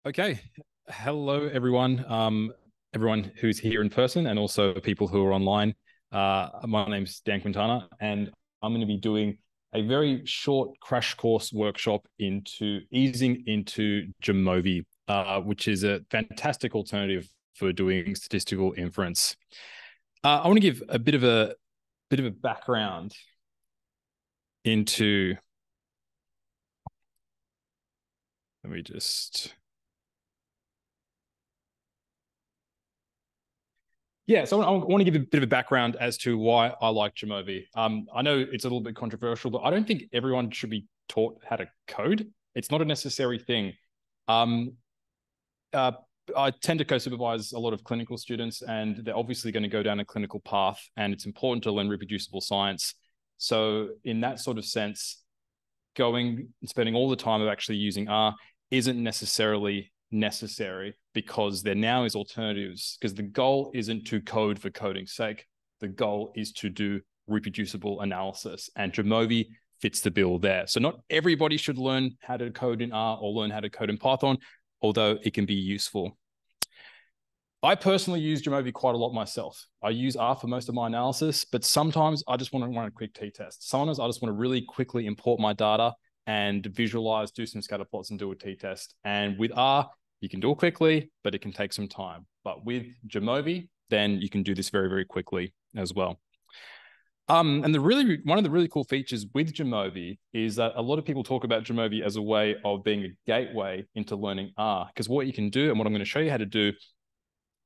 Okay. Hello, everyone. Everyone who's here in person and also people who are online. My name's Dan Quintana, and I'm going to be doing a very short crash course workshop into easing into JAMOVI, which is a fantastic alternative for doing statistical inference. I want to give a bit of a background into. Let me just. Yeah, so I want to give a bit of a background as to why I like JAMOVI. I know it's a little bit controversial, but I don't think everyone should be taught how to code. It's not a necessary thing. Um, uh, I tend to co-supervise a lot of clinical students, and they're obviously going to go down a clinical path, and it's important to learn reproducible science. So in that sort of sense, going and spending all the time of actually using R isn't necessarily necessary because there now is alternatives, because the goal isn't to code for coding's sake. The goal is to do reproducible analysis, and JAMOVI fits the bill there. So not everybody should learn how to code in R or learn how to code in Python, although it can be useful. I personally use JAMOVI quite a lot myself. I use R for most of my analysis, but sometimes I just want to run a quick t-test. Sometimes I just want to really quickly import my data and visualize, do some scatter plots and do a t-test. And with R, you can do it quickly, but it can take some time. But with JAMOVI, then you can do this very, very quickly as well. And one of the really cool features with JAMOVI is that a lot of people talk about JAMOVI as a way of being a gateway into learning R, because what you can do, and what I'm going to show you how to do,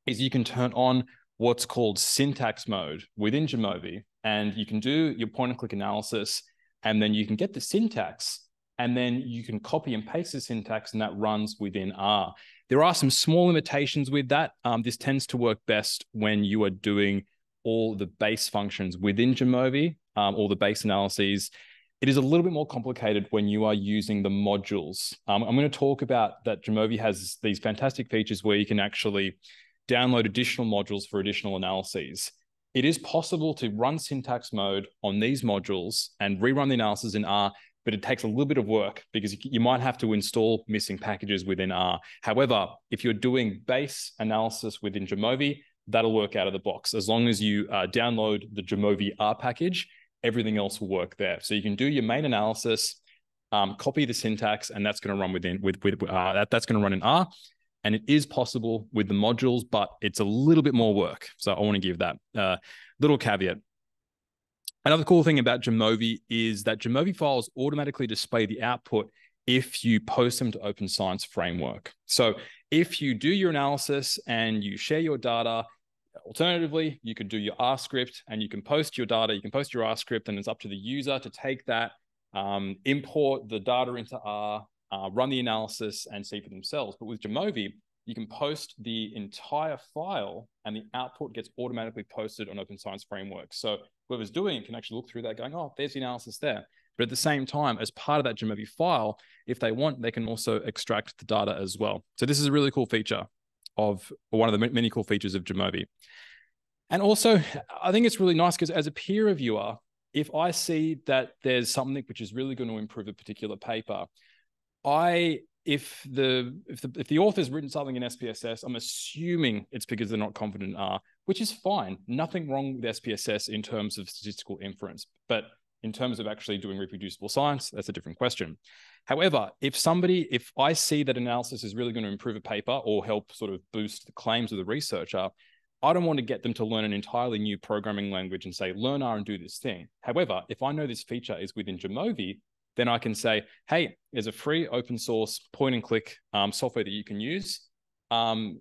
is you can turn on what's called syntax mode within JAMOVI, and you can do your point and click analysis, and then you can get the syntax, and then you can copy and paste the syntax, and that runs within R. There are some small limitations with that. This tends to work best when you are doing all the base functions within JAMOVI, all the base analyses. It is a little bit more complicated when you are using the modules. I'm going to talk about that JAMOVI has these fantastic features where you can actually download additional modules for additional analyses. It is possible to run syntax mode on these modules and rerun the analysis in R, but it takes a little bit of work because you might have to install missing packages within R. However, if you're doing base analysis within JAMOVI, that'll work out of the box. As long as you download the JAMOVI R package, everything else will work there. So you can do your main analysis, copy the syntax, and that's going to run that's going to run in R. And it is possible with the modules, but it's a little bit more work. So I want to give that little caveat. Another cool thing about JAMOVI is that JAMOVI files automatically display the output if you post them to Open Science Framework. So if you do your analysis and you share your data, alternatively, you could do your R script and you can post your data, you can post your R script, and it's up to the user to take that, import the data into R, run the analysis and see for themselves. But with JAMOVI, you can post the entire file and the output gets automatically posted on Open Science Framework. So whoever's doing it can actually look through that going, oh, there's the analysis there. But at the same time, as part of that JAMOVI file, if they want, they can also extract the data as well. So this is a really cool feature of one of the many cool features of JAMOVI. And also, I think it's really nice because as a peer reviewer, if I see that there's something which is really going to improve a particular paper, if the author's written something in SPSS, I'm assuming it's because they're not confident in R, which is fine. Nothing wrong with SPSS in terms of statistical inference, but in terms of actually doing reproducible science, that's a different question. However, if I see that analysis is really going to improve a paper or help sort of boost the claims of the researcher, I don't want to get them to learn an entirely new programming language and say, learn R and do this thing. However, if I know this feature is within JAMOVI, then I can say, hey, there's a free open source point and click software that you can use. Here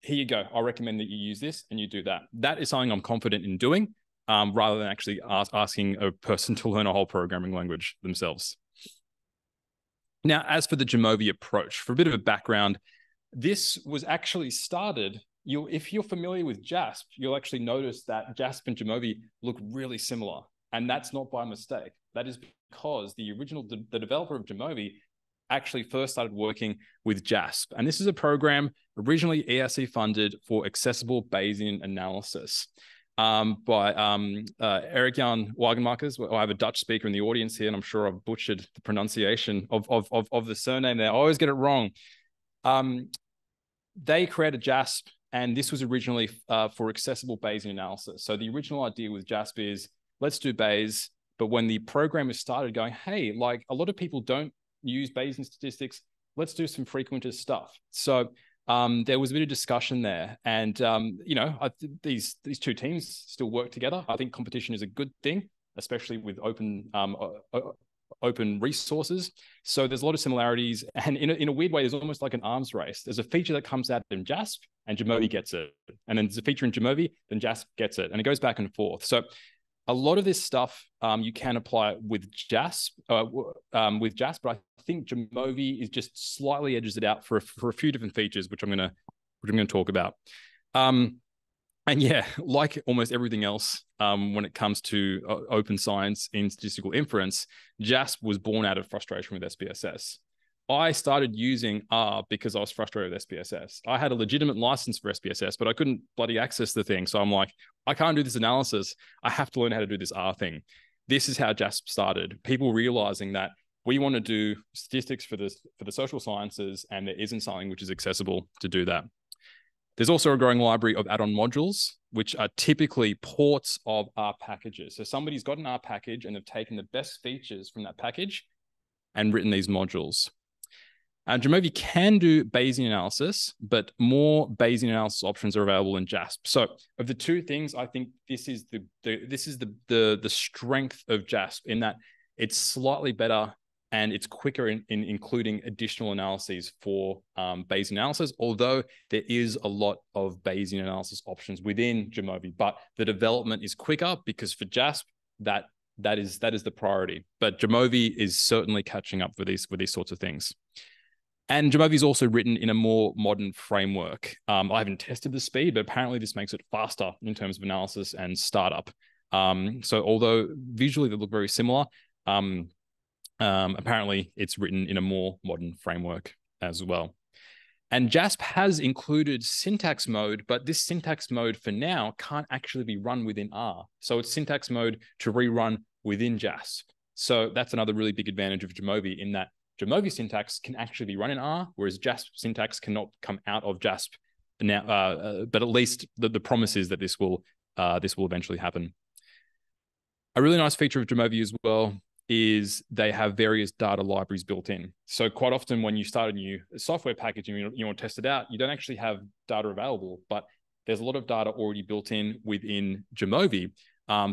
you go. I recommend that you use this and you do that. That is something I'm confident in doing rather than actually asking a person to learn a whole programming language themselves. Now, as for the JAMOVI approach, for a bit of a background, this was actually started. If you're familiar with JASP, you'll actually notice that JASP and JAMOVI look really similar. And that's not by mistake. That is because the developer of JAMOVI actually first started working with JASP. And this is a program originally ERC funded for accessible Bayesian analysis by Erik Jan Wagenmakers. I have a Dutch speaker in the audience here, and I'm sure I've butchered the pronunciation of the surname there. I always get it wrong. They created JASP, and this was originally for accessible Bayesian analysis. So the original idea with JASP is, let's do Bayes, but when the programmers started going, hey, like a lot of people don't use Bayesian statistics, let's do some frequentist stuff. So there was a bit of discussion there, and you know, these two teams still work together. I think competition is a good thing, especially with open resources. So there's a lot of similarities, and in a weird way, there's almost like an arms race. There's a feature that comes out in JASP, and JAMOVI gets it, and then there's a feature in JAMOVI, then JASP gets it, and it goes back and forth. So a lot of this stuff you can apply with JASP, but I think JAMOVI is just slightly edges it out for a few different features, which I'm gonna talk about. And yeah, like almost everything else, when it comes to open science in statistical inference, JASP was born out of frustration with SPSS. I started using R because I was frustrated with SPSS. I had a legitimate license for SPSS, but I couldn't bloody access the thing. So I'm like, I can't do this analysis. I have to learn how to do this R thing. This is how JASP started. People realizing that we want to do statistics for the social sciences, and there isn't something which is accessible to do that. There's also a growing library of add-on modules, which are typically ports of R packages. So somebody's got an R package and they've taken the best features from that package and written these modules. JAMOVI can do Bayesian analysis, but more Bayesian analysis options are available in JASP. So of the two things, I think this is the strength of JASP, in that it's slightly better and it's quicker in including additional analyses for Bayesian analysis, although there is a lot of Bayesian analysis options within JAMOVI, but the development is quicker because for JASP, that is the priority. But JAMOVI is certainly catching up with these sorts of things. And JAMOVI is also written in a more modern framework. I haven't tested the speed, but apparently this makes it faster in terms of analysis and startup. So although visually they look very similar, apparently it's written in a more modern framework as well. And JASP has included syntax mode, but this syntax mode for now can't actually be run within R. So it's syntax mode to rerun within JASP. So that's another really big advantage of JAMOVI, in that JAMOVI syntax can actually be run in R, whereas JASP syntax cannot come out of JASP now. But at least the promise is that this will eventually happen. A really nice feature of JAMOVI as well is they have various data libraries built in. So quite often when you start a new software package and you want to test it out, you don't actually have data available, but there's a lot of data already built in within JAMOVI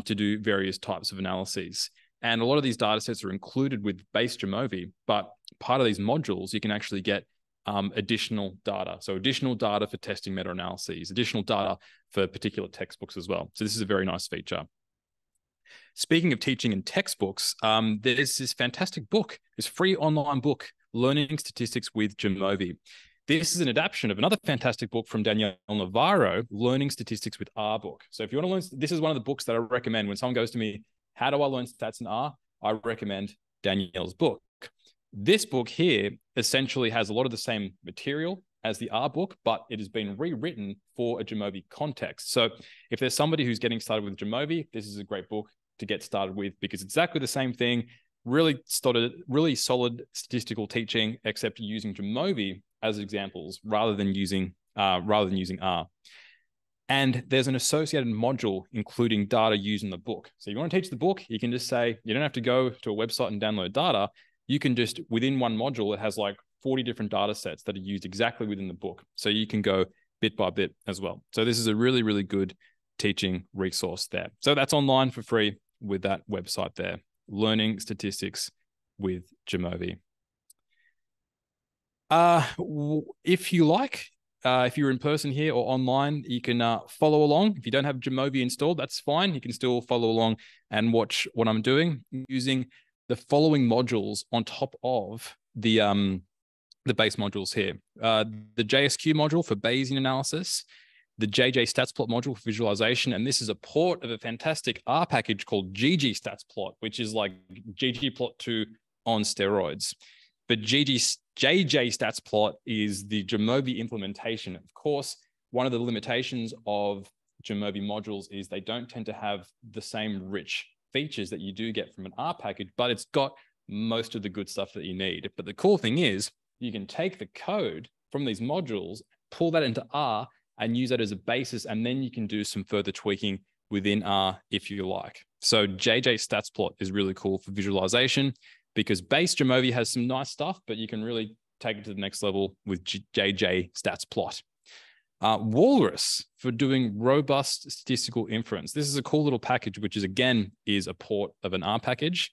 to do various types of analyses. And a lot of these data sets are included with base JAMOVI, but part of these modules, you can actually get additional data. So additional data for testing meta-analyses, additional data for particular textbooks as well. So this is a very nice feature. Speaking of teaching in textbooks, there's this fantastic book, this free online book, Learning Statistics with JAMOVI. This is an adaptation of another fantastic book from Danielle Navarro, Learning Statistics with R book. So if you want to learn, this is one of the books that I recommend when someone goes to me, how do I learn stats in R? I recommend Danielle's book. This book here essentially has a lot of the same material as the R book, but it has been rewritten for a JAMOVI context. So if there's somebody who's getting started with JAMOVI, this is a great book to get started with, because it's exactly the same thing, really solid statistical teaching, except using JAMOVI as examples rather than using R. And there's an associated module including data used in the book. So you want to teach the book, you can just say, you don't have to go to a website and download data. You can just, within one module, it has like 40 different data sets that are used exactly within the book. So you can go bit by bit as well. So this is a really, really good teaching resource there. So that's online for free with that website there, Learning Statistics with JAMOVI. If you like, if you're in person here or online, you can follow along. If you don't have JAMOVI installed, that's fine. You can still follow along and watch what I'm doing using the following modules on top of the base modules here. The JSQ module for Bayesian analysis, the JJ-StatsPlot module for visualization, and this is a port of a fantastic R package called GG-StatsPlot, which is like ggplot2 on steroids. But JJ-StatsPlot is the JAMOVI implementation. Of course, one of the limitations of JAMOVI modules is they don't tend to have the same rich features that you do get from an R package, but it's got most of the good stuff that you need. But the cool thing is you can take the code from these modules, pull that into R and use that as a basis. And then you can do some further tweaking within R if you like. So JJ Stats Plot is really cool for visualization because base JAMOVI has some nice stuff, but you can really take it to the next level with JJ Stats Plot. Walrus for doing robust statistical inference. This is a cool little package, which is again is a port of an R package.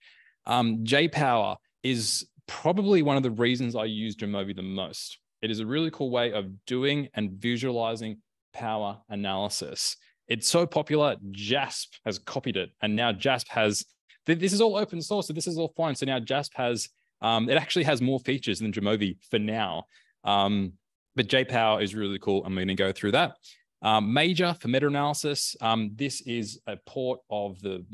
JPower is probably one of the reasons I use JAMOVI the most. It is a really cool way of doing and visualizing power analysis. It's so popular, JASP has copied it. And now JASP has, this is all open source, so this is all fine. So now JASP has, it actually has more features than JAMOVI for now. But JPower is really cool. I'm going to go through that. Major for meta-analysis. This is a port of the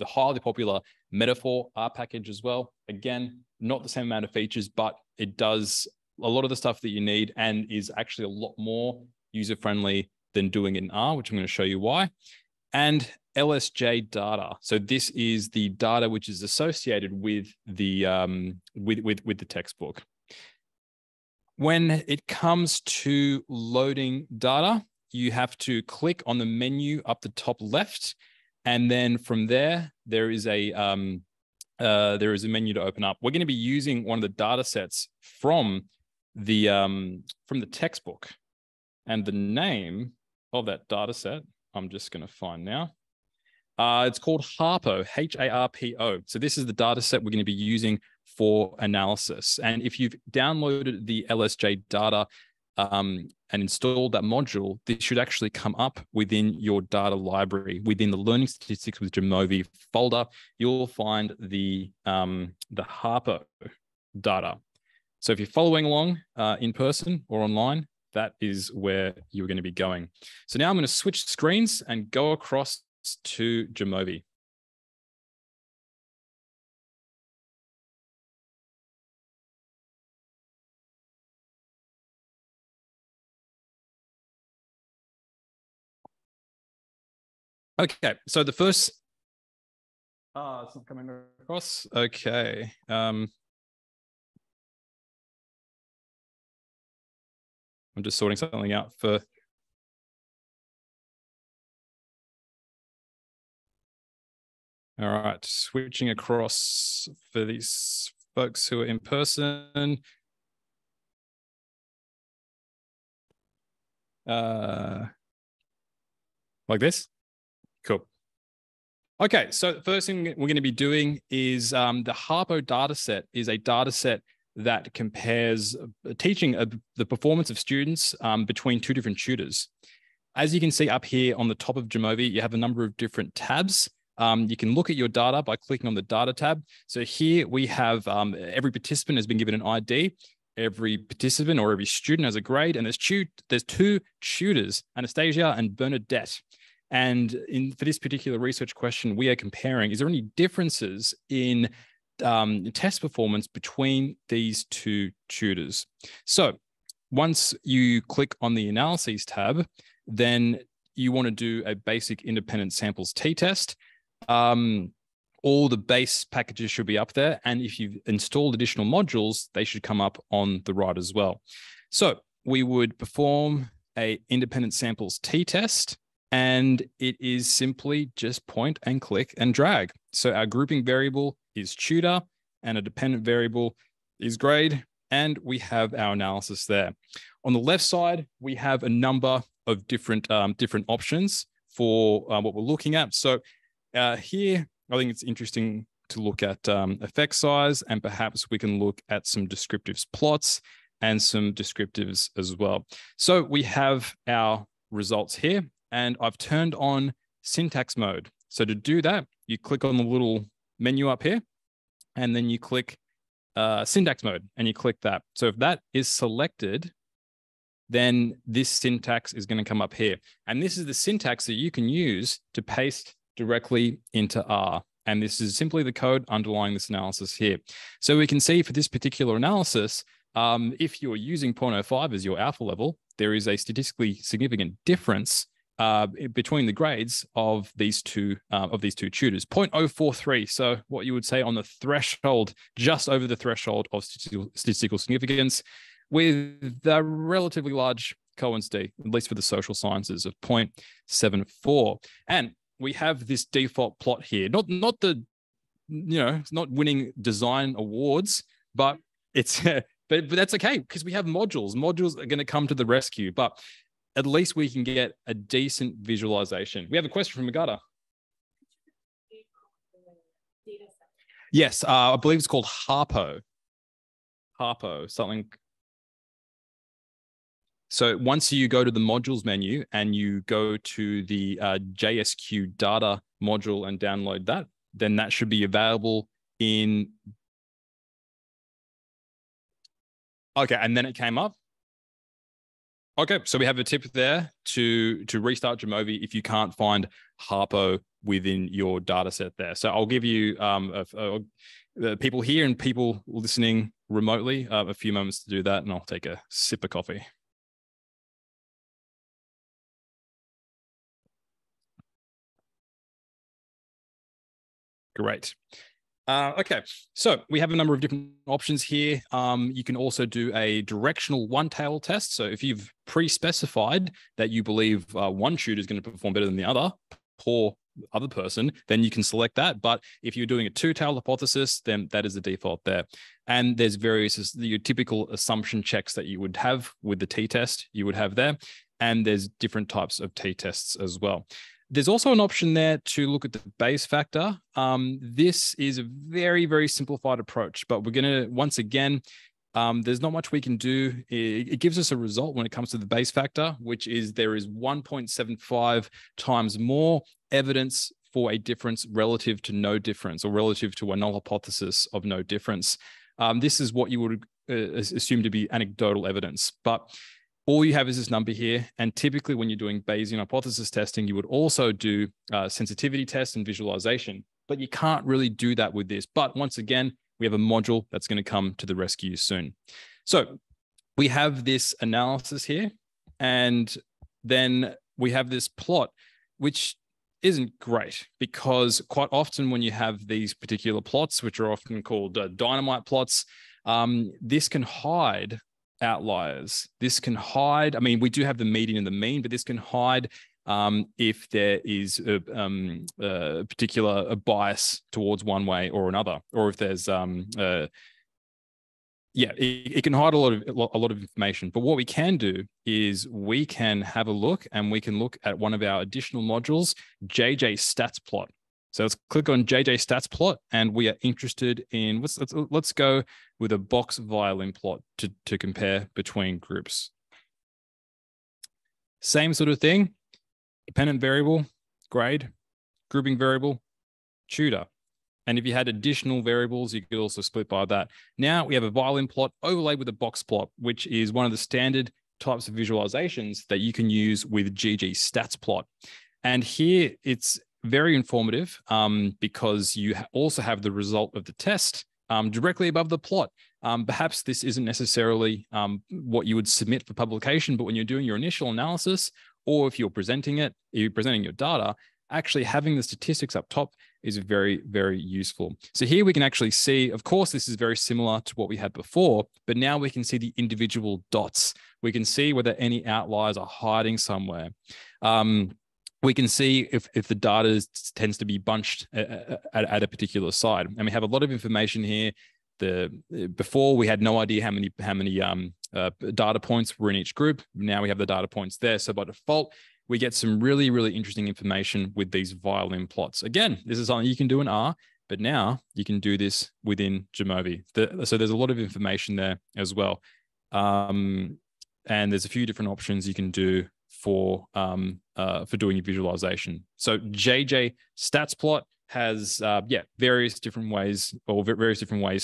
highly popular Metaphor R package as well. Again, not the same amount of features, but it does a lot of the stuff that you need and is actually a lot more user-friendly than doing it in R, which I'm going to show you why. And LSJ data. So this is the data which is associated with the textbook. When it comes to loading data, you have to click on the menu up the top left, and then from there is a menu to open up. We're going to be using one of the data sets from the textbook, and the name of that data set I'm just going to find now. It's called HARPO, HARPO. So this is the data set we're going to be using for analysis. And if you've downloaded the LSJ data and installed that module, this should actually come up within your data library. Within the Learning Statistics with JAMOVI folder, you'll find the HARPO data. So if you're following along in person or online, that is where you're going to be going. So now I'm going to switch screens and go across to JAMOVI. Okay, so the first, it's not coming across. Okay. I'm just sorting something out for. All right, switching across for these folks who are in person. Like this. Cool. Okay, so the first thing we're going to be doing is the HARPO dataset is a dataset that compares teaching the performance of students between two different tutors. As you can see up here on the top of JAMOVI, you have a number of different tabs. You can look at your data by clicking on the data tab. So here we have every participant has been given an ID. Every participant or every student has a grade, and there's two tutors, Anastasia and Bernadette. And for this particular research question, we are comparing, is there any differences in test performance between these two tutors? So once you click on the analyses tab, then you want to do a basic independent samples t-test. All the base packages should be up there. And if you've installed additional modules, they should come up on the right as well. So we would perform a independent samples t-test. And it is simply just point and click and drag. So our grouping variable is tutor and a dependent variable is grade. And we have our analysis there. On the left side, we have a number of different options for what we're looking at. So here, I think it's interesting to look at effect size, and perhaps we can look at some descriptives plots and some descriptives as well. So we have our results here. And I've turned on syntax mode. So to do that, you click on the little menu up here, and then you click syntax mode, and you click that. So if that is selected, then this syntax is going to come up here. And this is the syntax that you can use to paste directly into R. And this is simply the code underlying this analysis here. So we can see for this particular analysis, if you're using 0.05 as your alpha level, there is a statistically significant difference between the grades of these two tutors, 0.043. So what you would say on the threshold, just over the threshold of statistical significance. with a relatively large Cohen's d, at least for the social sciences, of 0.74. And we have this default plot here, not the, it's not winning design awards, but it's but that's okay because we have modules. Modules are going to come to the rescue, but at least we can get a decent visualization. We have a question from Agata. Yes, I believe it's called Harpo. Harpo, something. So once you go to the modules menu and you go to the JSQ data module and download that, then that should be available in. Okay, and then it came up. Okay, so we have a tip there to restart Jamovi if you can't find Harpo within your data set there. So I'll give you people here and people listening remotely a few moments to do that, and I'll take a sip of coffee. Great. Okay, so we have a number of different options here. You can also do a directional one-tail test. So if you've pre-specified that you believe one tutor is going to perform better than the other, poor other person, then you can select that. But if you're doing a two-tail hypothesis, then that is the default there. And there's various your typical assumption checks that you would have with the t-test you would have there. And there's different types of t-tests as well. There's also an option there to look at the Bayes factor. This is a very, very simplified approach, but we're going to, once again, there's not much we can do. It gives us a result when it comes to the Bayes factor, which is there is 1.75 times more evidence for a difference relative to no difference, or relative to a null hypothesis of no difference. This is what you would assume to be anecdotal evidence, but all you have is this number here. And typically when you're doing Bayesian hypothesis testing, you would also do sensitivity tests and visualization, but you can't really do that with this. But once again, we have a module that's going to come to the rescue soon. So we have this analysis here, and then we have this plot, which isn't great because quite often when you have these particular plots, which are often called dynamite plots, this can hide outliers. This can hide, I mean, we do have the median and the mean, but this can hide if there is a particular bias towards one way or another, or if there's it can hide a lot of information. But what we can do is we can have a look, and we can look at one of our additional modules, JJ stats plot. So let's click on JJ stats plot, and we are interested in, let's go with a box violin plot to compare between groups. Same sort of thing, dependent variable, grade, grouping variable, tutor. And if you had additional variables, you could also split by that. Now we have a violin plot overlaid with a box plot, which is one of the standard types of visualizations that you can use with GG stats plot. And here it's very informative because you also have the result of the test directly above the plot. Perhaps this isn't necessarily what you would submit for publication, but when you're doing your initial analysis, or if you're presenting your data, actually having the statistics up top is very, very useful. So here we can actually see, of course, this is very similar to what we had before, but now we can see the individual dots. We can see whether any outliers are hiding somewhere. We can see if the data tends to be bunched at a particular side. And we have a lot of information here. Before we had no idea how many data points were in each group. Now we have the data points there. So by default, we get some really, really interesting information with these violin plots. Again, this is something you can do in R, but now you can do this within Jamovi. So there's a lot of information there as well. And there's a few different options you can do for doing your visualization. So JJ stats plot has various different ways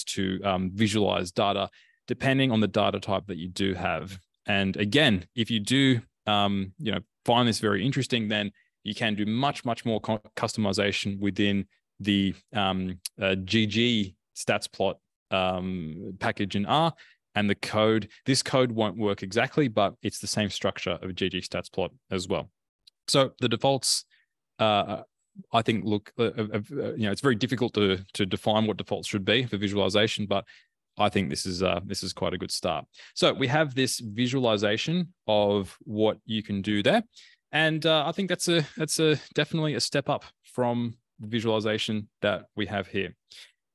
to visualize data depending on the data type that you do have. And again, if you do find this very interesting, then you can do much more customization within the GG stats plot package in R. And the code, this code won't work exactly, but it's the same structure of a GG stats plot as well. So the defaults, I think, look, it's very difficult to define what defaults should be for visualization, but I think this is quite a good start. So we have this visualization of what you can do there, and I think that's definitely a step up from the visualization that we have here.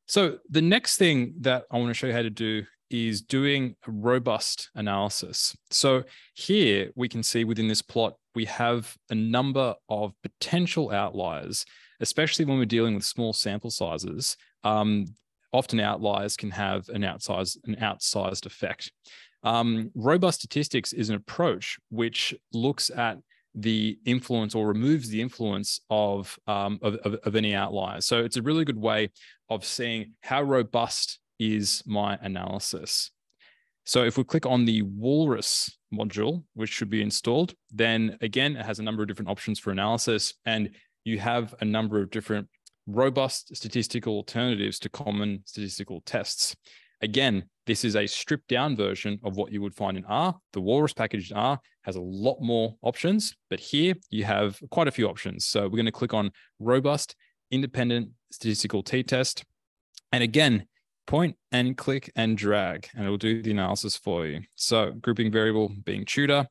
So the next thing that I want to show you how to do is doing a robust analysis. So here we can see within this plot, we have a number of potential outliers, especially when we're dealing with small sample sizes. Often outliers can have an outsized effect. Robust statistics is an approach which looks at the influence or removes the influence of any outlier. So it's a really good way of seeing how robust is my analysis. So if we click on the Walrus module, which should be installed, then again, it has a number of different options for analysis, and you have a number of different robust statistical alternatives to common statistical tests. Again, this is a stripped down version of what you would find in R. The Walrus package in R has a lot more options, but here you have quite a few options. So we're going to click on robust independent statistical t-test. And again, point and click and drag, and it will do the analysis for you. So grouping variable being tutor,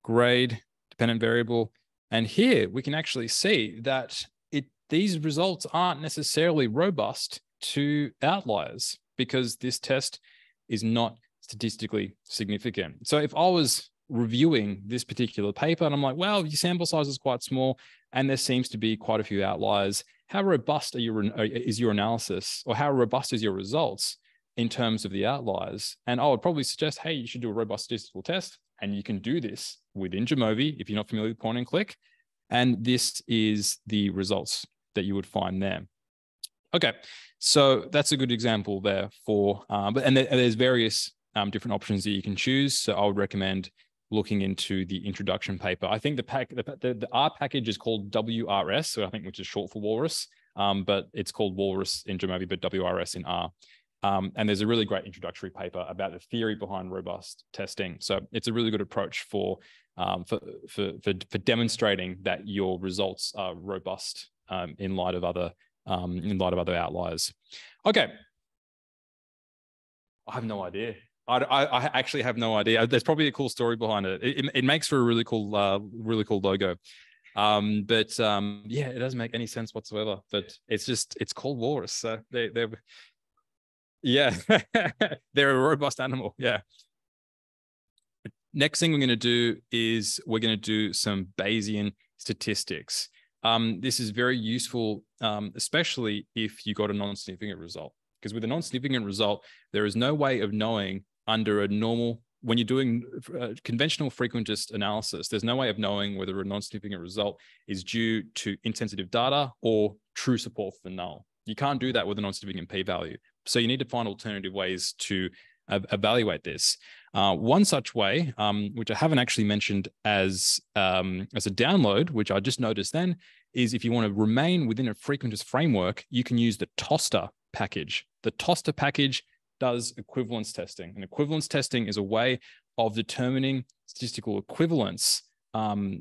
grade, dependent variable. And here we can actually see that these results aren't necessarily robust to outliers because this test is not statistically significant. So if I was reviewing this particular paper and I'm like, well, your sample size is quite small and there seems to be quite a few outliers, how robust is your analysis, or how robust is your results in terms of the outliers? And I would probably suggest, hey, you should do a robust statistical test, and you can do this within JAMOVI if you're not familiar with point and click. And this is the results that you would find there. Okay, so that's a good example there for, there's various different options that you can choose. So I would recommend looking into the introduction paper. I think the R package is called WRS, so I think which is short for Walrus, but it's called Walrus in JAMOVI, but WRS in R. And there's a really great introductory paper about the theory behind robust testing. So it's a really good approach for demonstrating that your results are robust in light of other outliers. Okay, I have no idea. I actually have no idea. There's probably a cool story behind it. It makes for a really cool logo. Yeah, it doesn't make any sense whatsoever. But it's called Walrus. So yeah, they're a robust animal. Yeah. Next thing we're going to do is we're going to do some Bayesian statistics. This is very useful, especially if you got a non-significant result. Because with a non-significant result, there is no way of knowing under a normal, when you're doing conventional frequentist analysis, there's no way of knowing whether a non-significant result is due to insensitive data or true support for null. You can't do that with a non-significant p-value. So you need to find alternative ways to evaluate this. One such way, which I haven't actually mentioned as a download, which I just noticed then, is if you want to remain within a frequentist framework, you can use the Toster package. The Toster package does equivalence testing. And equivalence testing is a way of determining statistical equivalence,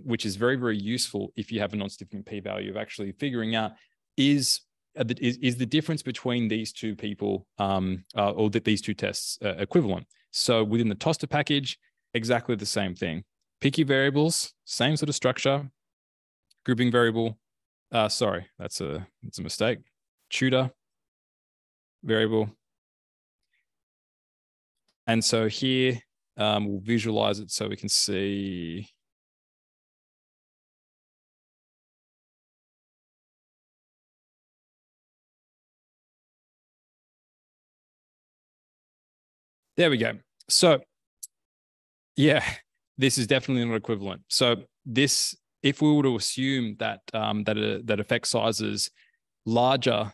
which is very, very useful if you have a non-significant p-value, of actually figuring out is the difference between these two people or these two tests equivalent. So within the Toster package, exactly the same thing. Pick your variables, same sort of structure. Grouping variable, sorry, that's a mistake. Tutor variable. And so here we'll visualize it so we can see. There we go. So yeah, this is definitely not equivalent. So this, if we were to assume that that effect sizes larger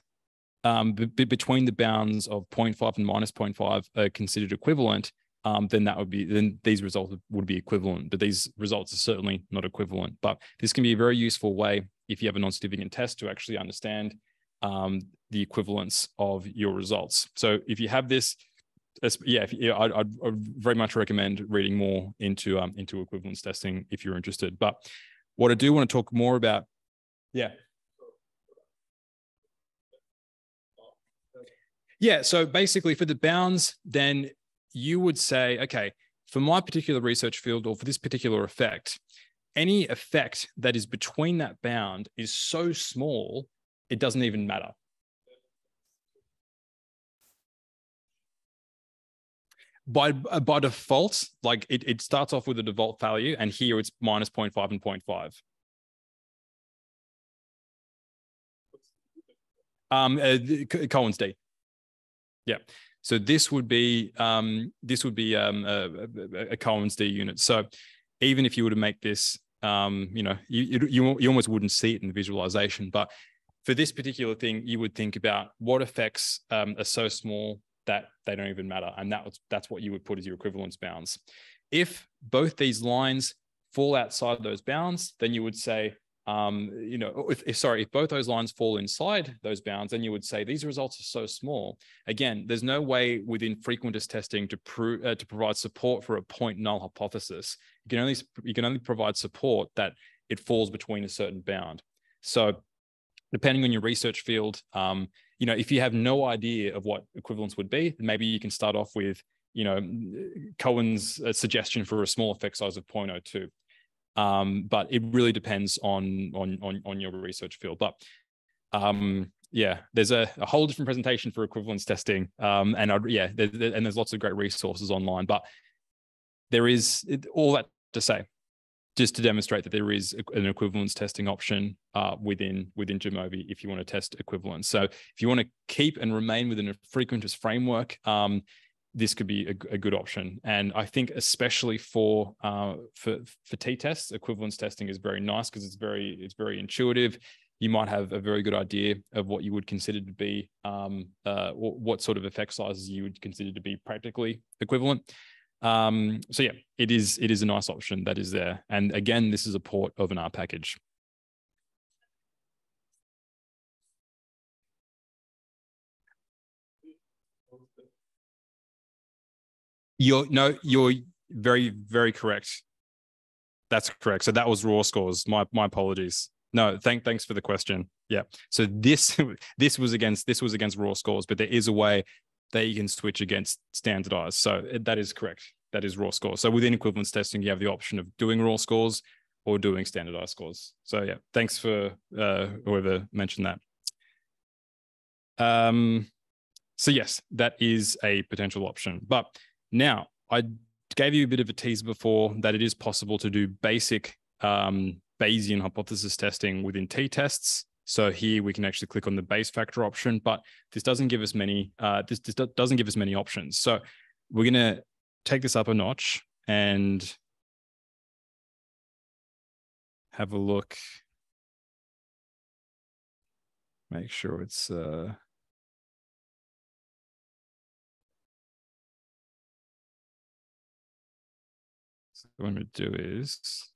between the bounds of 0.5 and minus 0.5 are considered equivalent, then these results would be equivalent. But these results are certainly not equivalent. But this can be a very useful way if you have a non-significant test to actually understand the equivalence of your results. So if you have this, I'd very much recommend reading more into equivalence testing if you're interested. But what I do want to talk more about, yeah. Yeah. So basically for the bounds, then you would say, okay, for my particular research field or for this particular effect, any effect that is between that bound is so small, it doesn't even matter. By default, like it starts off with a default value, and here it's minus 0.5 and 0.5. Cohen's D. Yeah. So this would be a Cohen's D unit. So even if you were to make this, you almost wouldn't see it in the visualization. But for this particular thing, you would think about what effects are so small that they don't even matter, and that's what you would put as your equivalence bounds. If both these lines fall outside those bounds, then you would say, if both those lines fall inside those bounds, then you would say these results are so small. Again, there's no way within frequentist testing to provide support for a point null hypothesis. You can only provide support that it falls between a certain bound. So depending on your research field, if you have no idea of what equivalence would be, maybe you can start off with, Cohen's suggestion for a small effect size of 0.02. But it really depends on your research field. But there's a whole different presentation for equivalence testing, and there's lots of great resources online. But there is all that to say, just to demonstrate that there is an equivalence testing option within JAMOVI if you want to test equivalence. So if you want to keep and remain within a frequentist framework, this could be a good option. And I think especially for t-tests, equivalence testing is very nice because it's very intuitive. You might have a very good idea of what you would consider to be, what sort of effect sizes you would consider to be practically equivalent. So yeah, it is a nice option that is there. And again, this is a port of an R package. You're very, very correct. That's correct. So that was raw scores. My apologies. No, thanks for the question. Yeah. So this was against raw scores, but there is a way that you can switch against standardized. So that is correct. That is raw scores. So within equivalence testing, you have the option of doing raw scores or doing standardized scores. So yeah, thanks for whoever mentioned that. So yes, that is a potential option. But now, I gave you a bit of a teaser before that it is possible to do basic Bayesian hypothesis testing within t-tests. So here we can actually click on the base factor option, but this doesn't give us many. This doesn't give us many options. So we're going to take this up a notch and have a look. Make sure it's. So what I'm going to do is.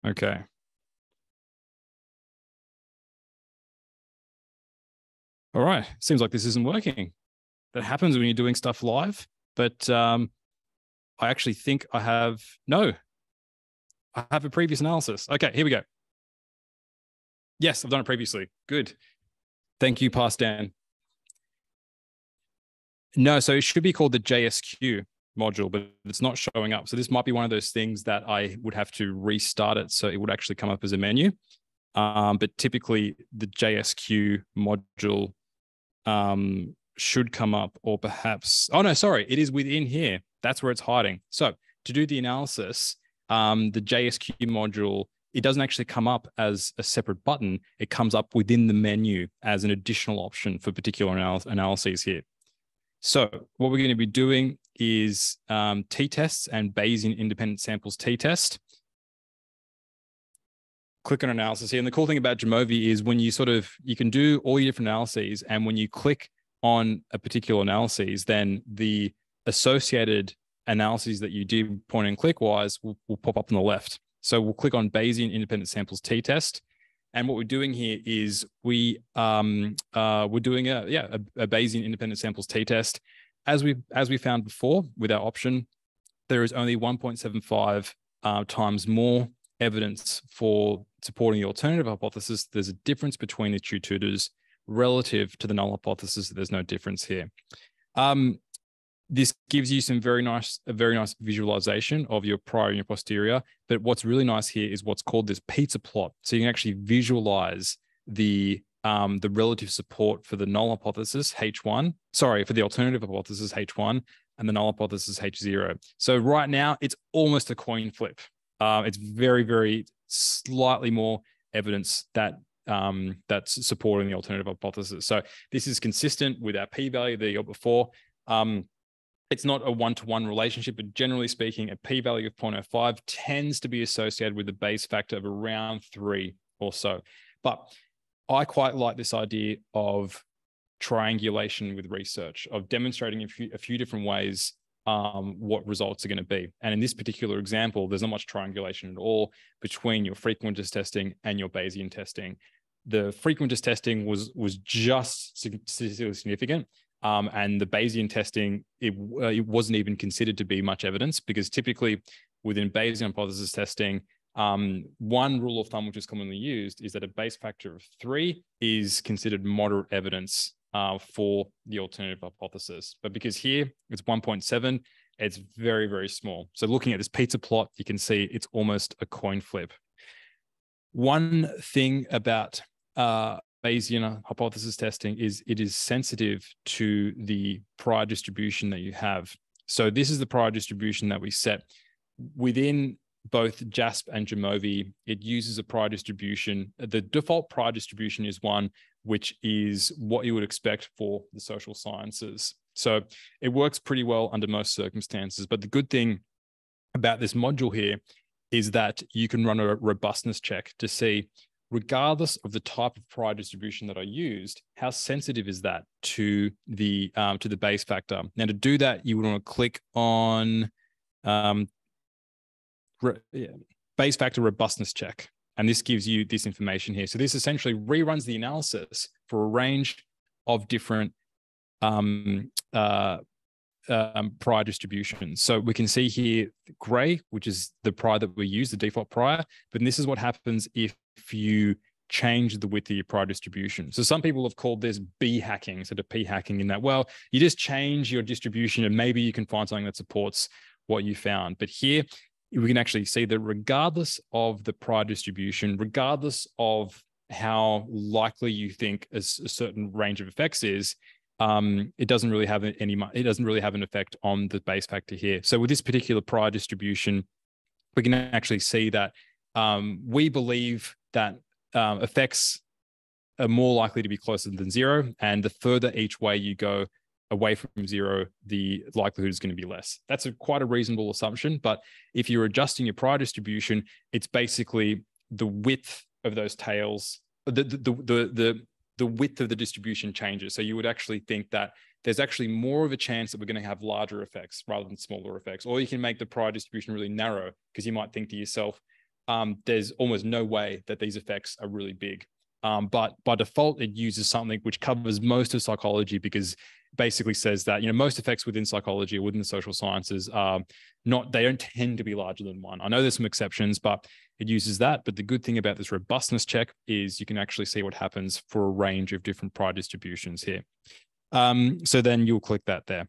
Okay. All right. Seems like this isn't working. That happens when you're doing stuff live, but I actually think I have a previous analysis. Okay, here we go. Yes, I've done it previously. Good. Thank you, Past Dan. No, so it should be called the JSQ module, but it's not showing up. So this might be one of those things that I would have to restart it so it would actually come up as a menu. But typically the JSQ module should come up, or perhaps, oh no, sorry, it is within here. That's where it's hiding. So to do the analysis, the JSQ module, it doesn't actually come up as a separate button. It comes up within the menu as an additional option for particular analyses here. So what we're going to be doing is t-tests and Bayesian independent samples t-test. Click on analysis here. And the cool thing about JAMOVI is when you you can do all your different analyses, and when you click on a particular analysis, then the associated analyses that you did point and click wise will pop up on the left. So we'll click on Bayesian independent samples t-test. And what we're doing here is we're doing a Bayesian independent samples t-test as we found before with our option. there is only 1.75 times more evidence for supporting the alternative hypothesis. There's a difference between the two tutors relative to the null hypothesis. There's no difference here. This gives you a very nice visualization of your prior and your posterior. But what's really nice here is what's called this pizza plot. So you can actually visualize the relative support for the null hypothesis H1, for the alternative hypothesis H1 and the null hypothesis H0. So right now it's almost a coin flip. It's very, very slightly more evidence that that's supporting the alternative hypothesis. So this is consistent with our p-value that you got before. It's not a one-to-one relationship, but generally speaking, a p-value of 0.05 tends to be associated with a base factor of around 3 or so. But I quite like this idea of triangulation with research, of demonstrating a few different ways what results are going to be. And in this particular example, there's not much triangulation at all between your frequentist testing and your Bayesian testing. The frequentist testing was just statistically significant. And the Bayesian testing, it wasn't even considered to be much evidence, because typically within Bayesian hypothesis testing, one rule of thumb which is commonly used is that a base factor of 3 is considered moderate evidence for the alternative hypothesis. But because here it's 1.7, it's very, very small. So looking at this pizza plot, you can see it's almost a coin flip. One thing about Bayesian hypothesis testing is it is sensitive to the prior distribution that you have. So this is the prior distribution that we set within both JASP and JAMOVI. It uses a prior distribution. The default prior distribution is one which is what you would expect for the social sciences. So it works pretty well under most circumstances. But the good thing about this module here is that you can run a robustness check to see, regardless of the type of prior distribution that I used, how sensitive is that to the base factor. Now, to do that, you would want to click on base factor robustness check. And this gives you this information here. So this essentially reruns the analysis for a range of different prior distributions. So we can see here gray, which is the prior that we use, the default prior. But this is what happens if you change the width of your prior distribution. So some people have called this B hacking, instead of P hacking, in that, well, you just change your distribution and maybe you can find something that supports what you found. But here we can actually see that regardless of the prior distribution, regardless of how likely you think a certain range of effects is, it doesn't really have an effect on the base factor here. So with this particular prior distribution, we can actually see that we believe that effects are more likely to be closer than 0, and the further each way you go away from 0, the likelihood is going to be less. That's quite a reasonable assumption, but if you're adjusting your prior distribution, it's basically the width of those tails, the width of the distribution changes. So you would actually think that there's actually more of a chance that we're going to have larger effects rather than smaller effects. Or you can make the prior distribution really narrow, because you might think to yourself, there's almost no way that these effects are really big. But by default, it uses something which covers most of psychology, because it basically says that, most effects within psychology or within the social sciences they don't tend to be larger than 1. I know there's some exceptions, but it uses that. But the good thing about this robustness check is you can actually see what happens for a range of different prior distributions here. So then you'll click that there.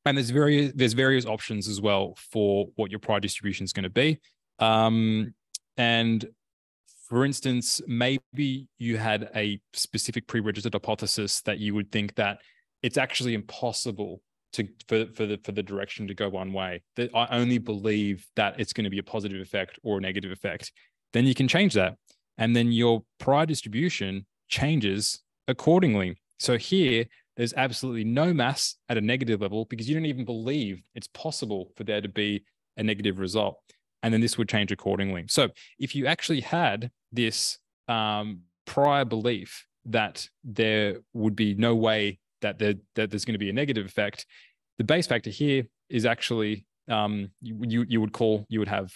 And there's various options as well for what your prior distribution is going to be. And for instance, maybe you had a specific pre-registered hypothesis that you would think that it's actually impossible for the direction to go one way, that I only believe that it's going to be a positive effect or a negative effect. Then you can change that, and then your prior distribution changes accordingly. So here, there's absolutely no mass at a negative level, because you don't even believe it's possible for there to be a negative result. And then this would change accordingly. So if you actually had this prior belief that there would be no way that there's going to be a negative effect, the base factor here is actually you would have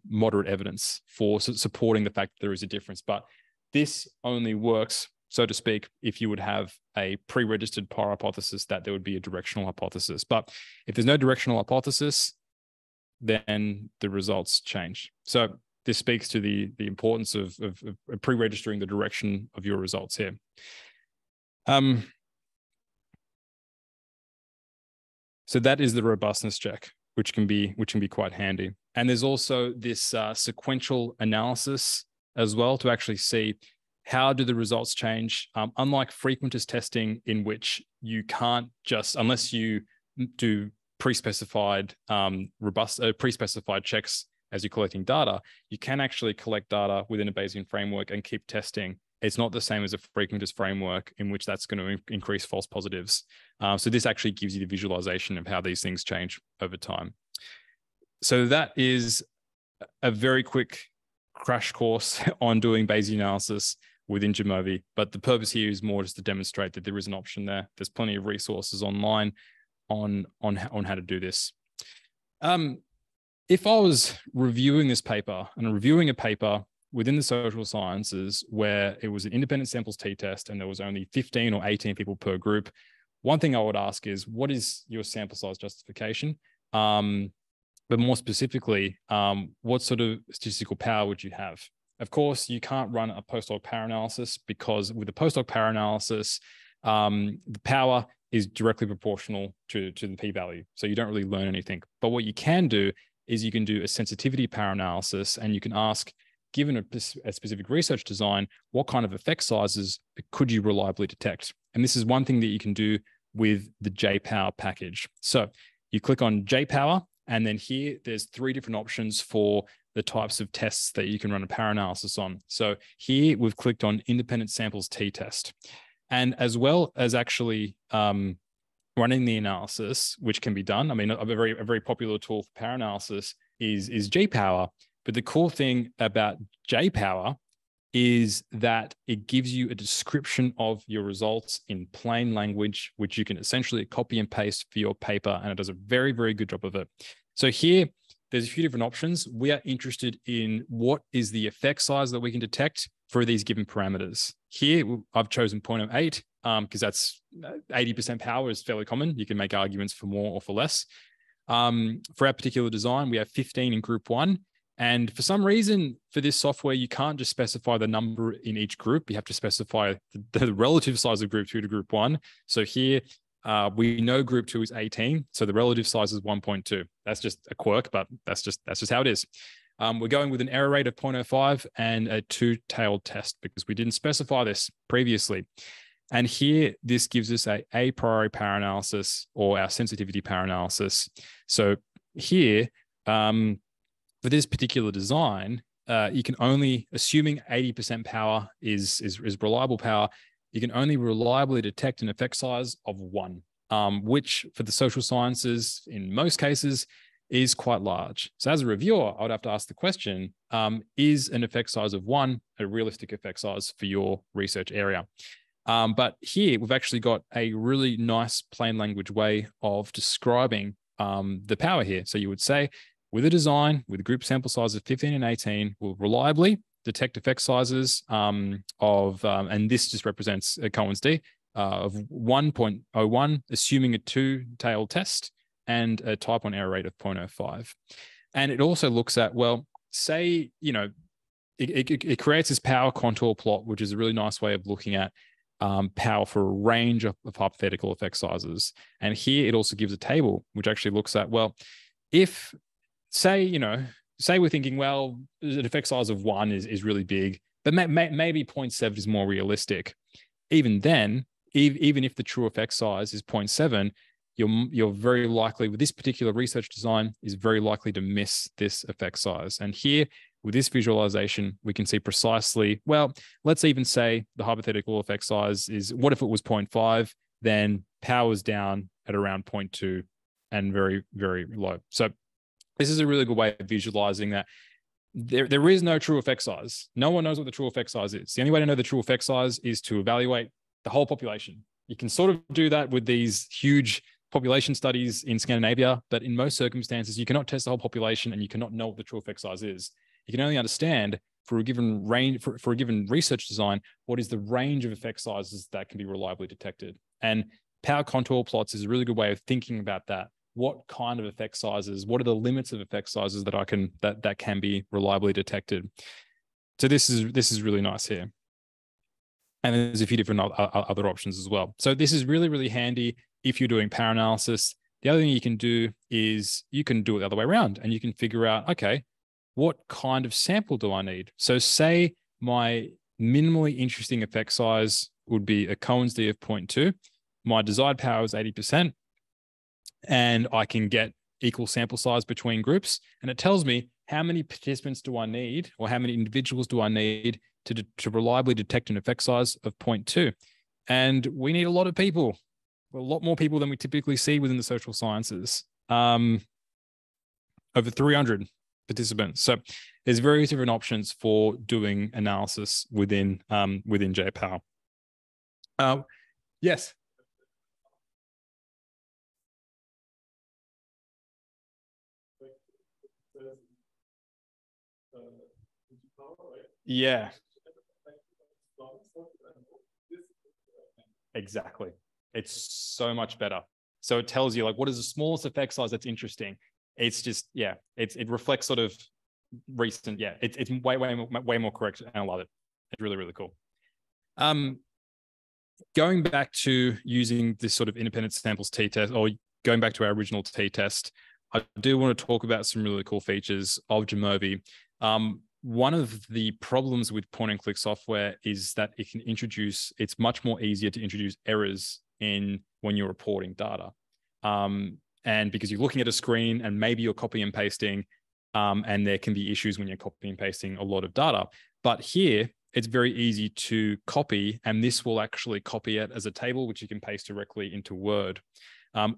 moderate evidence for supporting the fact that there is a difference. But this only works, so to speak, if you would have a pre-registered prior hypothesis that there would be a directional hypothesis. But if there's no directional hypothesis, then the results change. So this speaks to the importance of pre-registering the direction of your results here. So that is the robustness check, which can be quite handy. And there's also this sequential analysis as well to actually see how do the results change. Unlike frequentist testing, in which you can't just, unless you do pre-specified pre-specified checks as you're collecting data, you can actually collect data within a Bayesian framework and keep testing. It's not the same as a frequentist framework in which that's going to increase false positives. So this actually gives you the visualization of how these things change over time. So that is a very quick crash course on doing Bayesian analysis within JAMOVI. But the purpose here is more just to demonstrate that there is an option there. There's plenty of resources online on how to do this. If I was reviewing this paper and reviewing a paper within the social sciences where it was an independent samples t-test and there was only 15 or 18 people per group, one thing I would ask is, what is your sample size justification? But more specifically, what sort of statistical power would you have? Of course, you can't run a post hoc power analysis, because with the post hoc power analysis, the power is directly proportional to the p-value. So you don't really learn anything. But what you can do is you can do a sensitivity power analysis, and you can ask, given a specific research design, what kind of effect sizes could you reliably detect? And this is one thing that you can do with the JPower package. So you click on JPower, and then here there's 3 different options for the types of tests that you can run a power analysis on. So here we've clicked on independent samples t-test. And as well as actually running the analysis, which can be done. I mean, a very popular tool for power analysis is JPower. But the cool thing about JPower is that it gives you a description of your results in plain language, which you can essentially copy and paste for your paper, and it does a very, very good job of it. So here, there's a few different options. We are interested in what is the effect size that we can detect for these given parameters. Here, I've chosen 0.08 because that's 80% power is fairly common. You can make arguments for more or for less. For our particular design, we have 15 in group 1. And for some reason, for this software, you can't just specify the number in each group. You have to specify the relative size of group 2 to group 1. So here, we know group 2 is 18, so the relative size is 1.2. That's just a quirk, but that's just how it is. We're going with an error rate of 0.05 and a 2-tailed test because we didn't specify this previously. And here, this gives us a priori power analysis, or our sensitivity power analysis. So here, for this particular design, you can only, assuming 80% power is reliable power, you can only reliably detect an effect size of 1, which for the social sciences, in most cases, is quite large. So as a reviewer, I would have to ask the question, is an effect size of 1 a realistic effect size for your research area? But here, we've actually got a really nice plain language way of describing the power here. So you would say, with a design with a group sample size of 15 and 18, will reliably detect effect sizes and this just represents Cohen's D, of 1.01, assuming a 2-tailed test and a type 1 error rate of 0.05. And it also looks at, well, say, it creates this power contour plot, which is a really nice way of looking at power for a range of hypothetical effect sizes. And here it also gives a table, which actually looks at, well, if, say we're thinking, well, an effect size of 1 is really big, but maybe 0.7 is more realistic. Even then, even if the true effect size is 0.7, you're very likely, with this particular research design, is very likely to miss this effect size. And here, with this visualization, we can see precisely, well, let's even say the hypothetical effect size is, what if it was 0.5, then power's down at around 0.2 and very, very low. So this is a really good way of visualizing that there is no true effect size. No one knows what the true effect size is. The only way to know the true effect size is to evaluate the whole population. You can sort of do that with these huge population studies in Scandinavia, but in most circumstances, you cannot test the whole population and you cannot know what the true effect size is. You can only understand for a given range, for a given research design, what is the range of effect sizes that can be reliably detected. And power contour plots is a really good way of thinking about that what kind of effect sizes, what are the limits of effect sizes that can be reliably detected. So this is really nice here. And there's a few different other options as well. So this is really, really handy if you're doing power analysis. The other thing you can do is you can do it the other way around, and you can figure out, okay, what kind of sample do I need? So say my minimally interesting effect size would be a Cohen's d of 0.2. My desired power is 80%, and I can get equal sample size between groups. And it tells me how many participants do I need, or how many individuals do I need to reliably detect an effect size of 0.2. And we need a lot of people, a lot more people than we typically see within the social sciences. Over 300 participants. So there's various different options for doing analysis within JPower. Yes. Yeah. Exactly. It's so much better. So it tells you like what is the smallest effect size that's interesting. It's just, yeah, it reflects sort of recent, yeah, it's way more correct, and I love it. It's really, really cool. Going back to using this sort of independent samples t-test, or going back to our original t-test, I do want to talk about some really cool features of JAMOVI. One of the problems with point and click software is that it's much more easier to introduce errors in when you're reporting data. And because you're looking at a screen and maybe you're copying and pasting, and there can be issues when you're copying and pasting a lot of data. But here, it's very easy to copy, and this will actually copy it as a table, which you can paste directly into Word.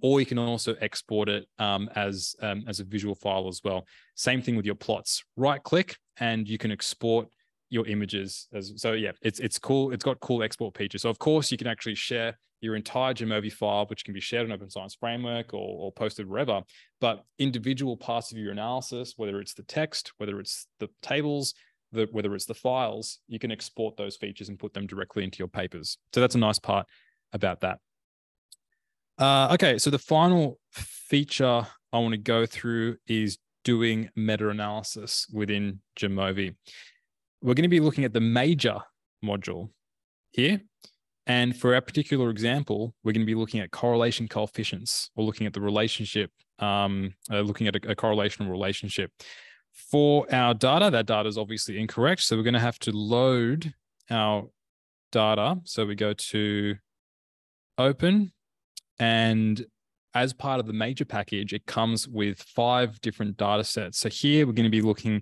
Or you can also export it as a visual file as well. Same thing with your plots. Right click and you can export your images. So yeah, it's cool. It's got cool export features. So of course you can actually share your entire JAMOVI file, which can be shared on Open Science Framework or posted wherever. But individual parts of your analysis, whether it's the text, whether it's the tables, whether it's the files, you can export those features and put them directly into your papers. So that's a nice part about that. Okay, so the final feature I want to go through is doing meta-analysis within JAMOVI. We're going to be looking at the major module here. And for our particular example, we're going to be looking at correlation coefficients, or looking at the relationship, looking at a correlational relationship. For our data, that data is obviously incorrect. So we're going to have to load our data. So we go to open, and as part of the major package, it comes with 5 different data sets. So here we're going to be looking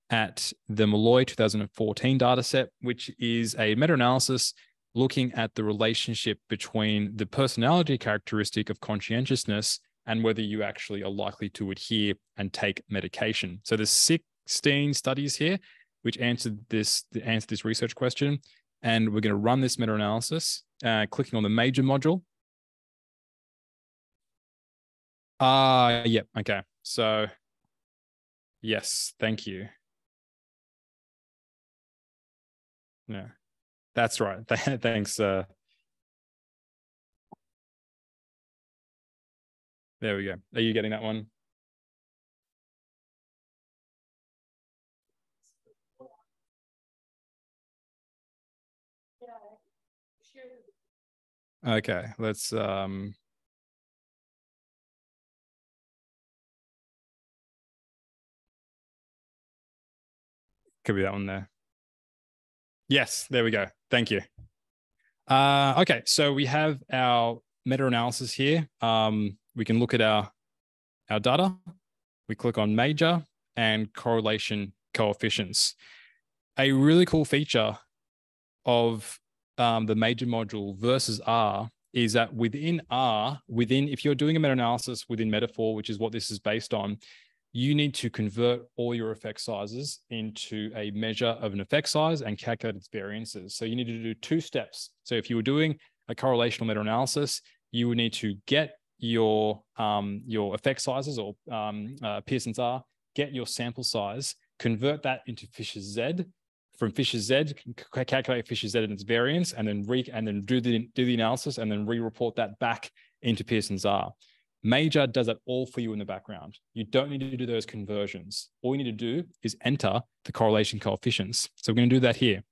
at the Malloy 2014 data set, which is a meta-analysis looking at the relationship between the personality characteristic of conscientiousness and whether you actually are likely to adhere and take medication. So there's 16 studies here which answer this research question, and we're going to run this meta-analysis, clicking on the major module. Yeah, okay. So yes, thank you. Yeah, that's right. Thanks. There we go. Are you getting that one? Okay, let's could be that one there. Yes, there we go. Thank you. Okay, so we have our meta-analysis here. We can look at our data. We click on major and correlation coefficients. A really cool feature of the major module versus R is that within R, if you're doing a meta-analysis within Metaphor, which is what this is based on, you need to convert all your effect sizes into a measure of an effect size and calculate its variances. So you need to do 2 steps. So if you were doing a correlational meta-analysis, you would need to get your effect sizes, or Pearson's R, get your sample size, convert that into Fisher's Z. From Fisher's Z, calculate Fisher's Z and its variance, and then do the analysis, and then re-report that back into Pearson's R. Major does that all for you in the background. You don't need to do those conversions. All you need to do is enter the correlation coefficients. So we're going to do that here.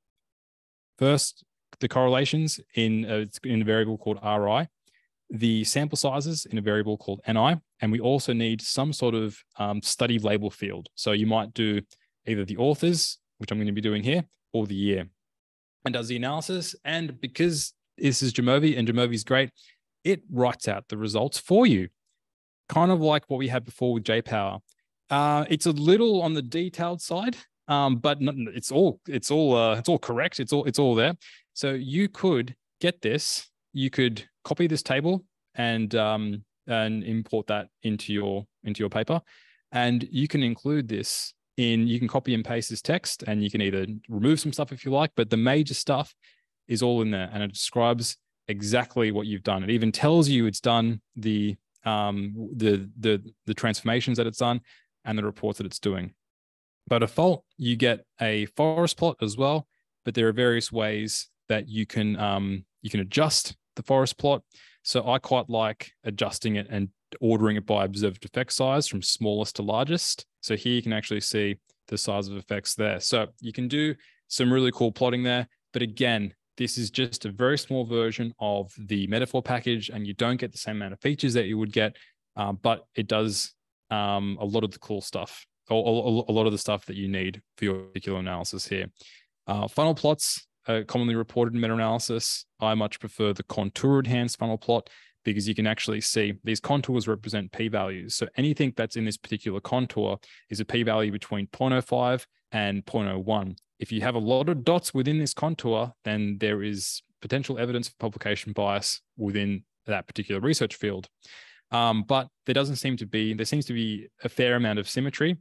First, the correlations in a variable called RI, the sample sizes in a variable called NI, and we also need some sort of study label field. So you might do either the authors, which I'm going to be doing here, or the year, and does the analysis. And because this is JAMOVI and JAMOVI is great, it writes out the results for you, kind of like what we had before with JPower. It's a little on the detailed side, but it's all correct. It's all there. So you could get this. You could copy this table and import that into your paper, and you can include this in. You can copy and paste this text, and you can either remove some stuff if you like, but the major stuff is all in there, and it describes exactly what you've done. It even tells you it's done the transformations that it's done and the reports that it's doing. By default, you get a forest plot as well, but there are various ways that you can adjust the forest plot. So I quite like adjusting it and ordering it by observed effect size from smallest to largest. So here you can actually see the size of effects there. So you can do some really cool plotting there. But again, this is just a very small version of the metaphor package, and you don't get the same amount of features that you would get, but it does a lot of the cool stuff, or a lot of the stuff that you need for your particular analysis here. Funnel plots are commonly reported in meta-analysis. I much prefer the contour-enhanced funnel plot because you can actually see these contours represent p-values. So anything that's in this particular contour is a p-value between 0.05 and 0.01. If you have a lot of dots within this contour, then there is potential evidence of publication bias within that particular research field. But there seems to be a fair amount of symmetry,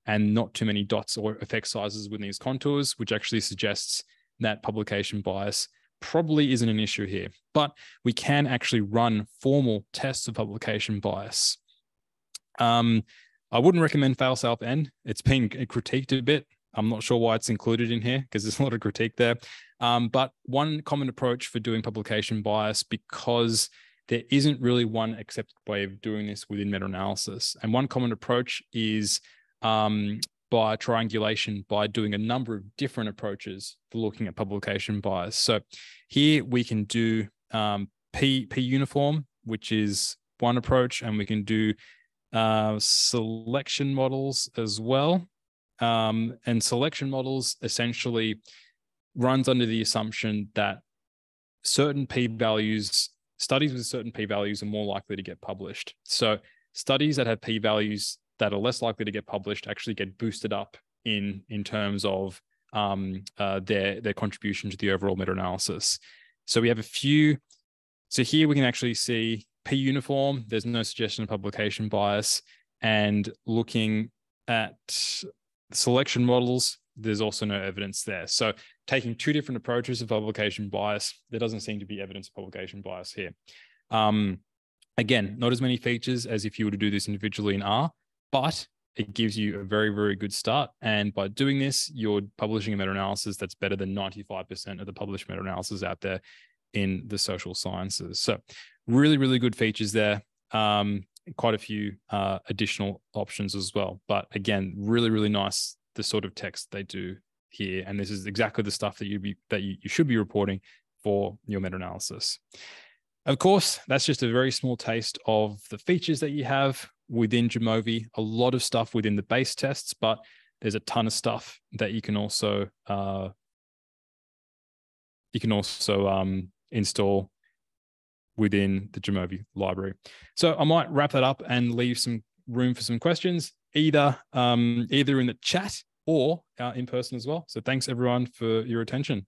and not too many dots or effect sizes within these contours, which actually suggests that publication bias probably isn't an issue here. But we can actually run formal tests of publication bias. I wouldn't recommend fail-safe N. It's been critiqued a bit. I'm not sure why it's included in here because there's a lot of critique there. But one common approach for doing publication bias, because there isn't really one accepted way of doing this within meta-analysis. And one common approach is by triangulation, by doing a number of different approaches for looking at publication bias. So here we can do P uniform, which is one approach, and we can do selection models as well. And selection models essentially runs under the assumption that certain p-values, studies with certain p-values are more likely to get published. So studies that have p-values that are less likely to get published actually get boosted up in terms of their contribution to the overall meta-analysis. So we have a few. So here we can actually see P uniform. There's no suggestion of publication bias. And looking at selection models, there's also no evidence there. So taking two different approaches of publication bias, there doesn't seem to be evidence of publication bias here. Again, not as many features as if you were to do this individually in R, but it gives you a very, very good start. And by doing this, you're publishing a meta-analysis that's better than 95% of the published meta-analysis out there in the social sciences. So really, really good features there. Quite a few additional options as well. But again, really, really nice, the sort of text they do here. And this is exactly the stuff that you should be reporting for your meta-analysis. Of course, that's just a very small taste of the features that you have within JAMOVI. A lot of stuff within the base tests, but there's a ton of stuff that you can also install within the JAMOVI library. So I might wrap that up and leave some room for some questions, either in the chat or in person as well. So thanks everyone for your attention.